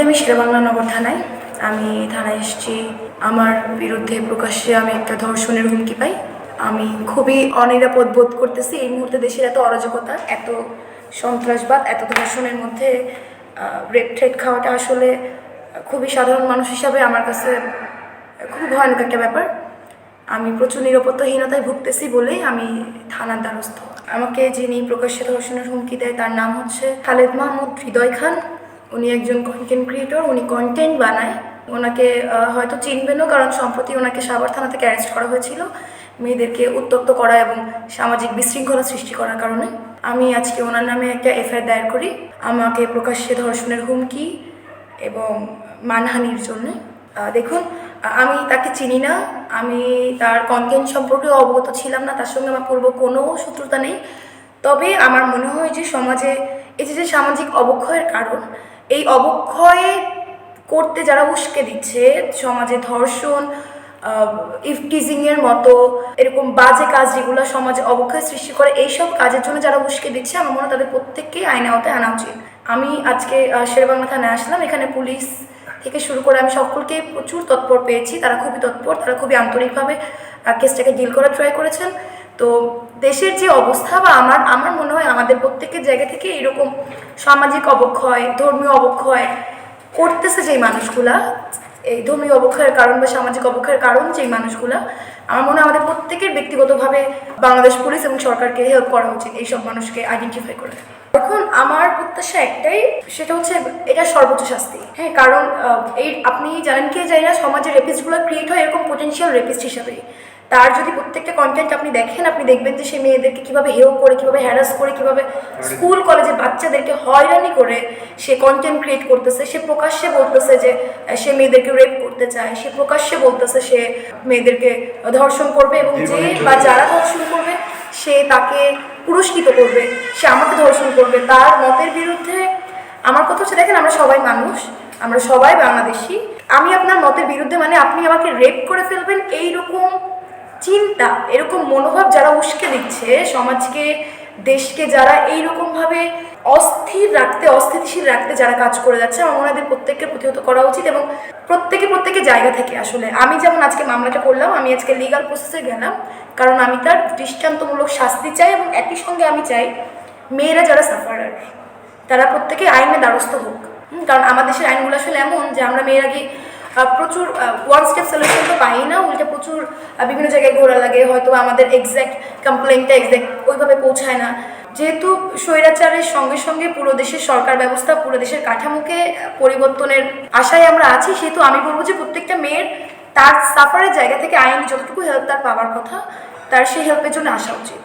মুহূর্তে আমি শেরেবাংলা নগর থানায়। আমি থানায় এসেছি। আমার বিরুদ্ধে প্রকাশ্যে আমি একটা ধর্ষণের হুমকি পাই। আমি খুবই অনিরাপদ বোধ করতেছি। এই মুহূর্তে দেশের এত অরাজকতা, এত সন্ত্রাসবাদ, এত ধর্ষণের মধ্যে রেপ থ্রেট খাওয়াটা আসলে খুবই সাধারণ মানুষ হিসাবে আমার কাছে খুবই ভয়ানক একটা ব্যাপার। আমি প্রচুর নিরাপত্তাহীনতায় ভুগতেছি বলেই আমি থানার দ্বারস্থ। আমাকে যিনি প্রকাশ্যে ধর্ষণের হুমকি দেয় তার নাম হচ্ছে খালেদ মাহমুদ হৃদয় খান। উনি একজন কন্টেন্ট ক্রিয়েটর, উনি কন্টেন্ট বানায়। ওনাকে হয়তো চিনবেনও, কারণ সম্প্রতি ওনাকে সাভার থানা থেকে অ্যারেস্ট করা হয়েছিল মেয়েদেরকে উত্ত্যক্ত করা এবং সামাজিক বিশৃঙ্খলা সৃষ্টি করার কারণে। আমি আজকে ওনার নামে একটা এফআইআর দায়ের করি আমাকে প্রকাশ্যে ধর্ষণের হুমকি এবং মানহানির জন্য। দেখুন, আমি তাকে চিনি না, আমি তার কন্টেন্ট সম্পর্কেও অবগত ছিলাম না, তার সঙ্গে আমার পূর্ব কোনো শত্রুতা নেই। তবে আমার মনে হয় যে সমাজে এই যে সামাজিক অবক্ষয়ের কারণ, এই অবক্ষয় করতে যারা উস্কে দিচ্ছে, সমাজে ধর্ষণ, ইফটিজিংয়ের মতো এরকম বাজে কাজ যেগুলো সমাজে অবক্ষয় সৃষ্টি করে, এইসব কাজের জন্য যারা উস্কে দিচ্ছে, আমার মনে হয় তাদের প্রত্যেককেই আইনে আওতায় আনা উচিত। আমি আজকে শেরেবাংলা থানায় আসলাম। এখানে পুলিশ থেকে শুরু করে আমি সকলকে প্রচুর তৎপর পেয়েছি। তারা খুবই তৎপর, তারা খুবই আন্তরিকভাবে কেসটাকে ডিল করার ট্রাই করেছেন। তো দেশের যে অবস্থা, বা আমার মনে হয় আমাদের প্রত্যেকের জায়গা থেকে এরকম সামাজিক অবক্ষয়, ধর্মীয় অবক্ষয় করতেছে যেই মানুষগুলা, এই ধর্মীয় অবক্ষয়ের কারণ বা সামাজিক অবক্ষয়ের কারণ যেই মানুষগুলা, আমার মনে হয় আমাদের প্রত্যেকের ব্যক্তিগতভাবে বাংলাদেশ পুলিশ এবং সরকারকে হেল্প করা উচিত এইসব মানুষকে আইডেন্টিফাই করে। এখন আমার প্রত্যাশা একটাই, সেটা হচ্ছে এটা সর্বোচ্চ শাস্তি। হ্যাঁ, কারণ এই আপনি জানেন কি জানি না, সমাজের রেপিস্টগুলো ক্রিয়েট হয় এরকম পোটেনশিয়াল রেপিস্ট হিসাবে। তার যদি প্রত্যেকটা কন্টেন্ট আপনি দেখেন, আপনি দেখবেন যে সে মেয়েদেরকে কীভাবে হেয় করে, কীভাবে হ্যারাস করে, কীভাবে স্কুল কলেজে বাচ্চাদেরকে হয়রানি করে সে কন্টেন্ট ক্রিয়েট করতেছে। সে প্রকাশ্যে বলতেছে যে সে মেয়েদেরকে রেপ করতে চায়, সে প্রকাশ্যে বলতেছে সে মেয়েদেরকে ধর্ষণ করবে, এবং যে বা যারা ধর্ষণ করবে সে তাকে পুরস্কৃত করবে, সে আমাকে ধর্ষণ করবে। তার মতের বিরুদ্ধে আমার কথা হচ্ছে, দেখেন আমরা সবাই মানুষ, আমরা সবাই বাংলাদেশি। আমি আপনার মতের বিরুদ্ধে মানে আপনি আমাকে রেপ করে ফেলবেন, এইরকম চিন্তা, এরকম মনোভাব যারা উস্কে দিচ্ছে সমাজকে, দেশকে, যারা এইরকমভাবে অস্থিতিশীল রাখতে যারা কাজ করে যাচ্ছে, আমার মনে হয় প্রত্যেককে প্রতিহত করা উচিত। এবং প্রত্যেকের জায়গা থেকে আসলে আমি যেমন আজকে মামলাটা করলাম, আমি আজকে লিগাল প্রসেসে গেলাম, কারণ আমি তার দৃষ্টান্তমূলক শাস্তি চাই। এবং একই সঙ্গে আমি চাই মেয়েরা যারা সাফারার, তারা প্রত্যেকে আইনের দ্বারস্থ হোক। কারণ আমাদের দেশের আইনগুলো আসলে এমন যে আমরা মেয়েরা কি প্রচুর ওয়ান স্টেপ সলিউশন তো পাই না, উল্টে প্রচুর বিভিন্ন জায়গায় ঘোরা লাগে, হয়তো আমাদের এক্স্যাক্ট কমপ্লেনটা ওইভাবে পৌঁছায় না। যেহেতু স্বৈরাচারের সঙ্গে সঙ্গে পুরো দেশের সরকার ব্যবস্থা, পুরো দেশের কাঠামোকে পরিবর্তনের আশায় আমরা আছি, সেহেতু আমি বলবো যে প্রত্যেকটা মেয়ের তার সাফারের জায়গা থেকে আইনি যতটুকু হেল্প তার পাওয়ার কথা, তার সেই হেল্পের জন্য আসা উচিত।